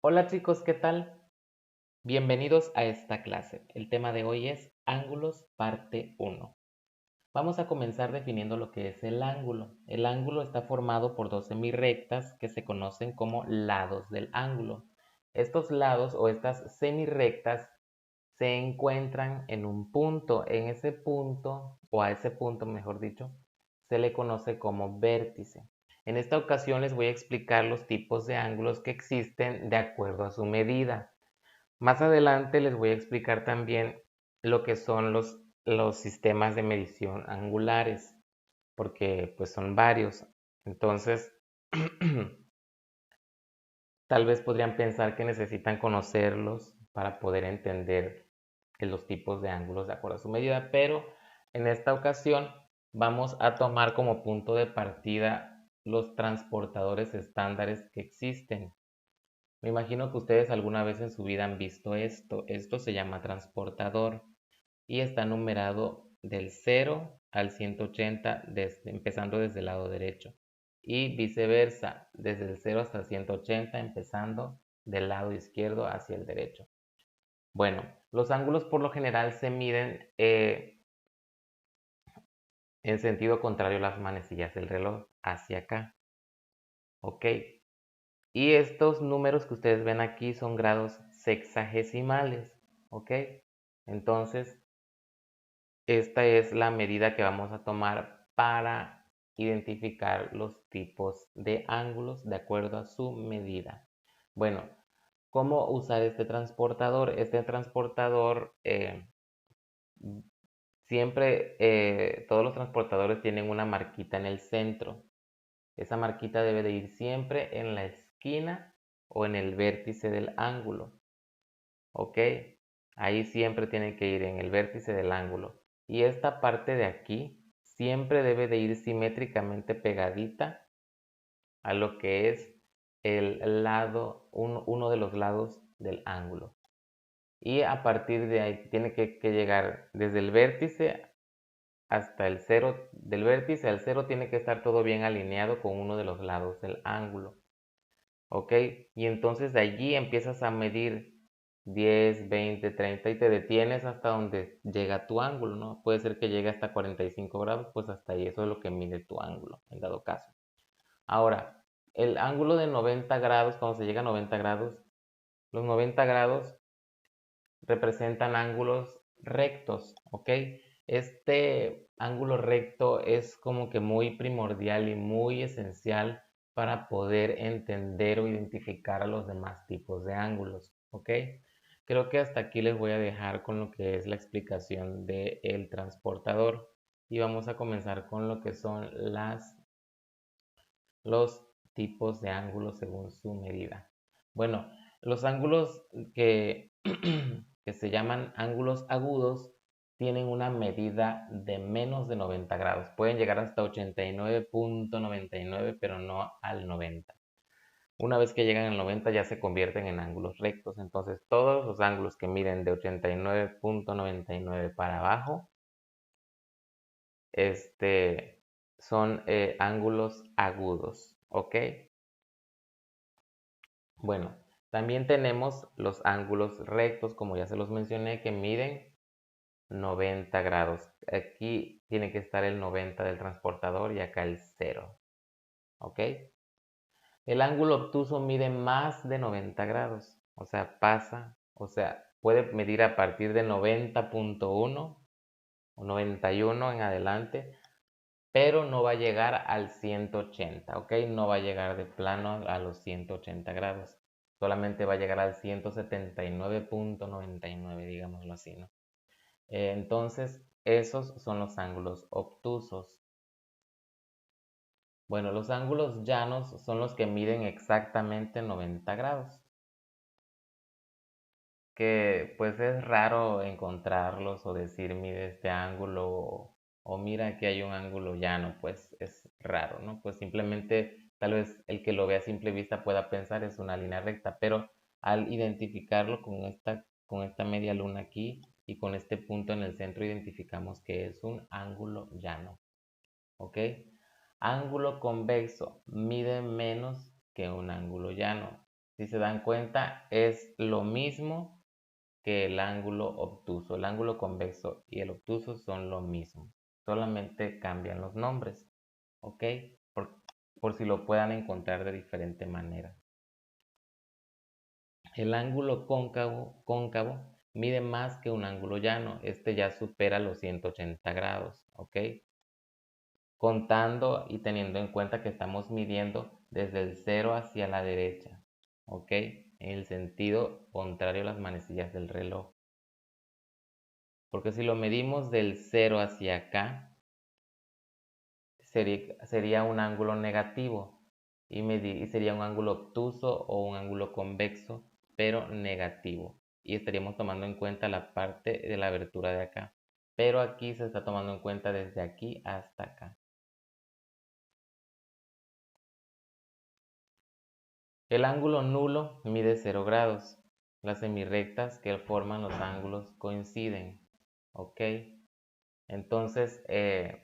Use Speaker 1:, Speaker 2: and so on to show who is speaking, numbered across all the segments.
Speaker 1: Hola chicos, ¿qué tal? Bienvenidos a esta clase. El tema de hoy es ángulos parte 1. Vamos a comenzar definiendo lo que es el ángulo. El ángulo está formado por dos semirrectas que se conocen como lados del ángulo. Estos lados o estas semirrectas se encuentran en un punto. En ese punto, o a ese punto mejor dicho, se le conoce como vértice. En esta ocasión les voy a explicar los tipos de ángulos que existen de acuerdo a su medida. Más adelante les voy a explicar también lo que son los sistemas de medición angulares, porque pues son varios. Entonces, tal vez podrían pensar que necesitan conocerlos para poder entender los tipos de ángulos de acuerdo a su medida, pero en esta ocasión vamos a tomar como punto de partida los transportadores estándares que existen. Me imagino que ustedes alguna vez en su vida han visto esto. Esto se llama transportador y está numerado del 0 al 180 empezando desde el lado derecho y viceversa, desde el 0 hasta el 180 empezando del lado izquierdo hacia el derecho. Bueno, los ángulos por lo general se miden en sentido contrario a las manecillas del reloj, hacia acá. ¿Ok? Y estos números que ustedes ven aquí son grados sexagesimales. ¿Ok? Entonces, esta es la medida que vamos a tomar para identificar los tipos de ángulos de acuerdo a su medida. Bueno, ¿cómo usar este transportador? Este transportador siempre, todos los transportadores tienen una marquita en el centro. Esa marquita debe de ir siempre en la esquina o en el vértice del ángulo. ¿Ok? Ahí siempre tiene que ir en el vértice del ángulo. Y esta parte de aquí siempre debe de ir simétricamente pegadita a lo que es el lado, uno de los lados del ángulo. Y a partir de ahí tiene que llegar desde el vértice hasta el cero. Del vértice al cero tiene que estar todo bien alineado con uno de los lados del ángulo. ¿Ok? Y entonces de allí empiezas a medir 10, 20, 30 y te detienes hasta donde llega tu ángulo, ¿no? Puede ser que llegue hasta 45 grados, pues hasta ahí eso es lo que mide tu ángulo, en dado caso. Ahora, el ángulo de 90 grados, cuando se llega a 90 grados, los 90 grados representan ángulos rectos, ¿ok? Este ángulo recto es como que muy primordial y muy esencial para poder entender o identificar a los demás tipos de ángulos, ¿ok? Creo que hasta aquí les voy a dejar con lo que es la explicación del transportador y vamos a comenzar con lo que son los tipos de ángulos según su medida. Bueno, los ángulos que, que se llaman ángulos agudos tienen una medida de menos de 90 grados. Pueden llegar hasta 89.99, pero no al 90. Una vez que llegan al 90 ya se convierten en ángulos rectos. Entonces todos los ángulos que miden de 89.99 para abajo son ángulos agudos. ¿Ok? Bueno, también tenemos los ángulos rectos, como ya se los mencioné, que miden 90 grados. Aquí tiene que estar el 90 del transportador y acá el 0. ¿Ok? El ángulo obtuso mide más de 90 grados. O sea, puede medir a partir de 90.1 o 91 en adelante, pero no va a llegar al 180, ¿ok? No va a llegar de plano a los 180 grados. Solamente va a llegar al 179.99, digámoslo así, ¿no? Entonces, esos son los ángulos obtusos. Bueno, los ángulos llanos son los que miden exactamente 90 grados. Que pues es raro encontrarlos o decir mide este ángulo o mira que hay un ángulo llano, pues es raro, ¿no? Pues simplemente tal vez el que lo vea a simple vista pueda pensar es una línea recta, pero al identificarlo con esta media luna aquí y con este punto en el centro identificamos que es un ángulo llano, ¿ok? Ángulo convexo mide menos que un ángulo llano. si se dan cuenta, es lo mismo que el ángulo obtuso. El ángulo convexo y el obtuso son lo mismo, solamente cambian los nombres, ¿ok? Por si lo puedan encontrar de diferente manera. El ángulo cóncavo mide más que un ángulo llano. Este ya supera los 180 grados, ¿ok? Contando y teniendo en cuenta que estamos midiendo desde el 0 hacia la derecha, ¿ok? En el sentido contrario a las manecillas del reloj. Porque si lo medimos del 0 hacia acá, sería un ángulo negativo y sería un ángulo obtuso o un ángulo convexo, pero negativo. Y estaríamos tomando en cuenta la parte de la abertura de acá. Pero aquí se está tomando en cuenta desde aquí hasta acá. El ángulo nulo mide 0 grados. Las semirrectas que forman los ángulos coinciden. ¿Ok? Entonces,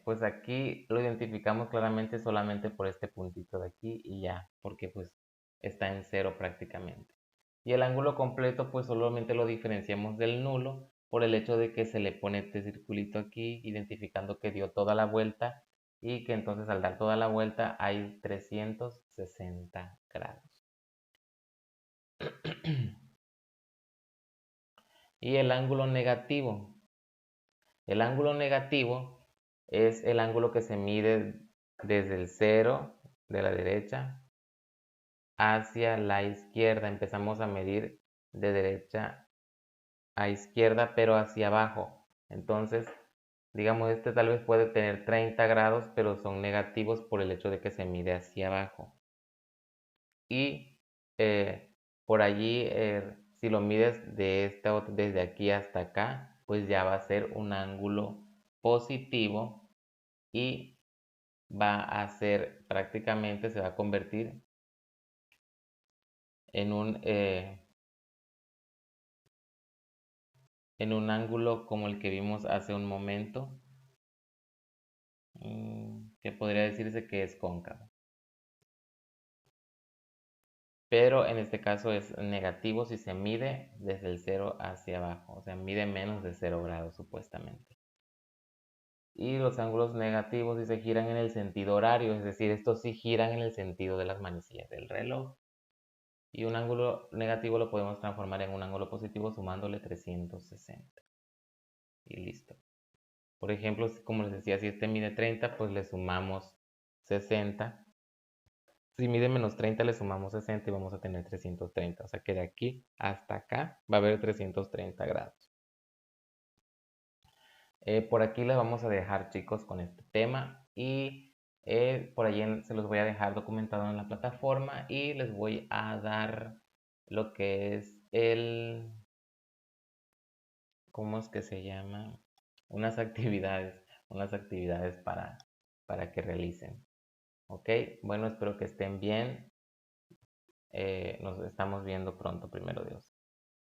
Speaker 1: pues aquí lo identificamos claramente solamente por este puntito de aquí y ya, porque pues está en 0 prácticamente. Y el ángulo completo pues solamente lo diferenciamos del nulo por el hecho de que se le pone este circulito aquí, identificando que dio toda la vuelta y que entonces al dar toda la vuelta hay 360 grados. Y el ángulo negativo. El ángulo negativo es el ángulo que se mide desde el 0 de la derecha hacia la izquierda. Empezamos a medir de derecha a izquierda, pero hacia abajo. Entonces, digamos, este tal vez puede tener 30 grados, pero son negativos por el hecho de que se mide hacia abajo. Y por allí, si lo mides desde aquí hasta acá, pues ya va a ser un ángulo positivo y va a ser prácticamente, se va a convertir en un ángulo como el que vimos hace un momento, que podría decirse que es cóncavo. Pero en este caso es negativo si se mide desde el 0 hacia abajo, o sea, mide menos de 0 grados supuestamente. Y los ángulos negativos si se giran en el sentido horario, es decir, estos sí giran en el sentido de las manecillas del reloj. Y un ángulo negativo lo podemos transformar en un ángulo positivo sumándole 360. Y listo. Por ejemplo, como les decía, si este mide 30, pues le sumamos 60. Si mide menos 30, le sumamos 60 y vamos a tener 330. O sea que de aquí hasta acá va a haber 330 grados. Por aquí les vamos a dejar, chicos, con este tema. Y por allí se los voy a dejar documentado en la plataforma. Y les voy a dar lo que es ¿cómo es que se llama? Unas actividades para que realicen. Ok, bueno, espero que estén bien. Nos estamos viendo pronto, primero Dios.